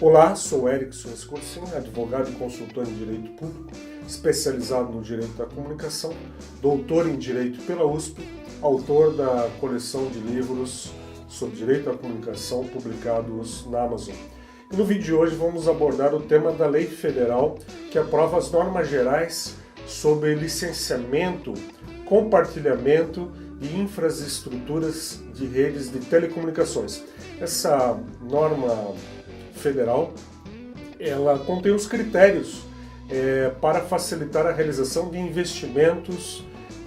Olá, sou Erickson Escorcin, advogado e consultor em Direito Público, especializado no Direito da Comunicação, doutor em Direito pela USP, autor da coleção de livros sobre Direito à Comunicação publicados na Amazon. E no vídeo de hoje vamos abordar o tema da Lei Federal que aprova as normas gerais sobre licenciamento, compartilhamento e infraestruturas de redes de telecomunicações. Essa norma federal, ela contém os critérios para facilitar a realização de investimentos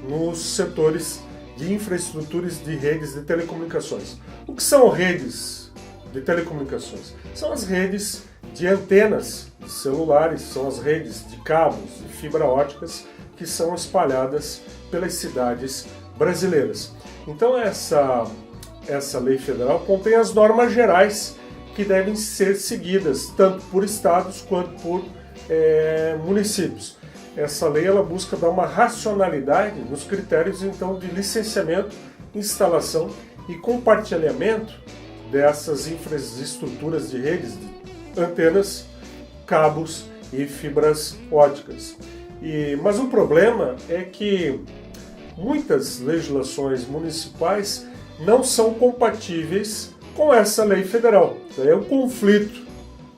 nos setores de infraestruturas de redes de telecomunicações. O que são redes de telecomunicações? São as redes de antenas de celulares, são as redes de cabos e fibra óticas que são espalhadas pelas cidades brasileiras. Então essa lei federal contém as normas gerais que devem ser seguidas tanto por estados quanto por municípios. Essa lei ela busca dar uma racionalidade nos critérios então de licenciamento, instalação e compartilhamento dessas infraestruturas de redes de antenas, cabos e fibras óticas. Mas o problema é que muitas legislações municipais não são compatíveis com essa lei federal. É um conflito,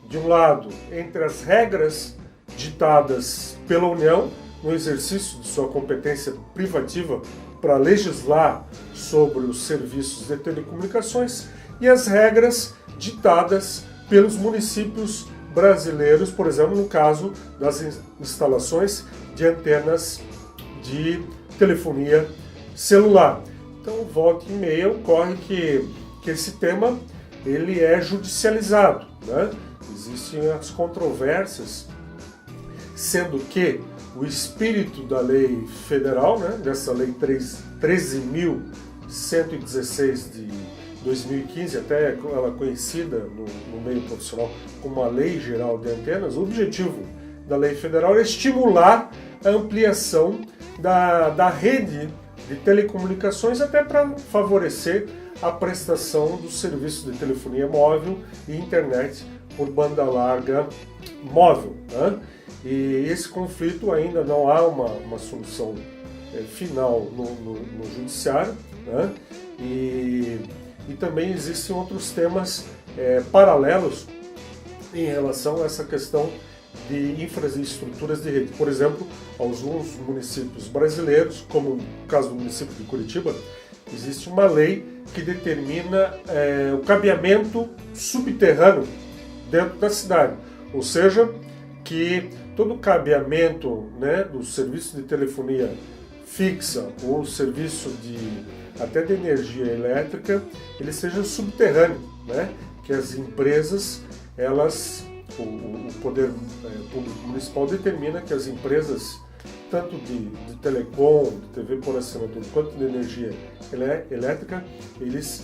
de um lado, entre as regras ditadas pela União no exercício de sua competência privativa para legislar sobre os serviços de telecomunicações e as regras ditadas pelos municípios brasileiros, por exemplo, no caso das instalações de antenas de telefonia celular. Então, volta e meia ocorre que esse tema ele é judicializado, né? Existem as controvérsias, sendo que o espírito da lei federal, né, dessa lei 13.116 de 2015, até ela conhecida no meio profissional como a Lei Geral de Antenas, o objetivo da lei federal é estimular a ampliação da rede de telecomunicações até para favorecer a prestação do serviço de telefonia móvel e internet por banda larga móvel, né? E esse conflito ainda não há uma solução final no judiciário, né? E também existem outros temas paralelos em relação a essa questão de infraestruturas de rede. Por exemplo, alguns municípios brasileiros, como o caso do município de Curitiba, existe uma lei que determina o cabeamento subterrâneo dentro da cidade, ou seja, que todo cabeamento, né, do serviço de telefonia fixa ou serviço até de energia elétrica, ele seja subterrâneo, né, que as empresas, o poder público municipal determina que as empresas, tanto de telecom, de TV por assinatura, quanto de energia elétrica, eles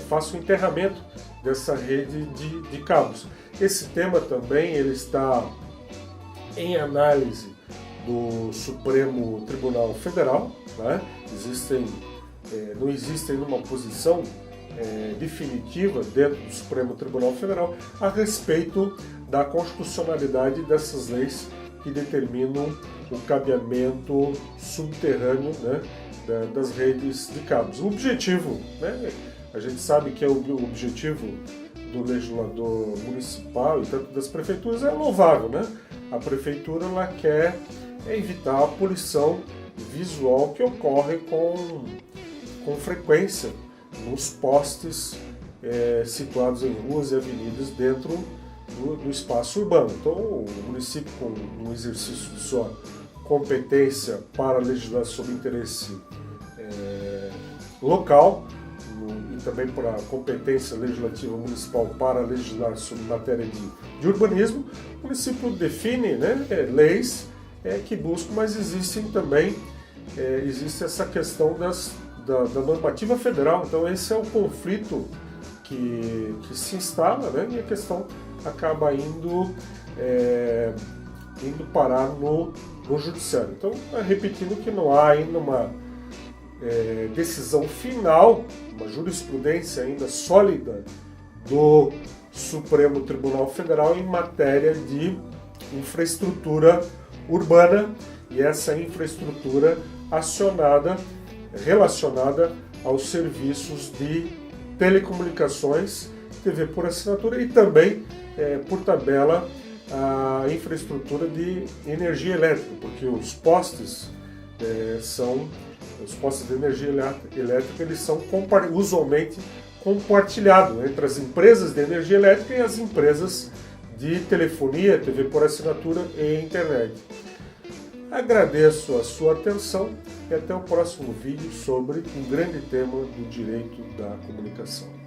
façam o enterramento dessa rede de cabos. Esse tema também ele está em análise do Supremo Tribunal Federal, né? Não existe ainda uma posição definitiva dentro do Supremo Tribunal Federal a respeito da constitucionalidade dessas leis que determinam o cabeamento subterrâneo, né, das redes de cabos. O objetivo, né, a gente sabe que o objetivo do legislador municipal e tanto das prefeituras é louvável, né? A prefeitura ela quer evitar a poluição visual que ocorre com frequência nos postes situados em ruas e avenidas dentro do espaço urbano. Então, o município, no exercício de sua competência para legislar sobre interesse local e também para a competência legislativa municipal para legislar sobre matéria de urbanismo, o município define, né, leis que buscam, mas existem também existe essa questão da normativa federal. Então, esse é o conflito que se instala, né, e a questão acaba indo parar no judiciário. Então, repetindo que não há ainda uma decisão final, uma jurisprudência ainda sólida do Supremo Tribunal Federal em matéria de infraestrutura urbana, e essa infraestrutura relacionada aos serviços de telecomunicações, TV por assinatura e também, por tabela, a infraestrutura de energia elétrica, porque os postes de energia elétrica, eles são usualmente compartilhados entre as empresas de energia elétrica e as empresas de telefonia, TV por assinatura e internet. Agradeço a sua atenção e até o próximo vídeo sobre um grande tema do direito da comunicação.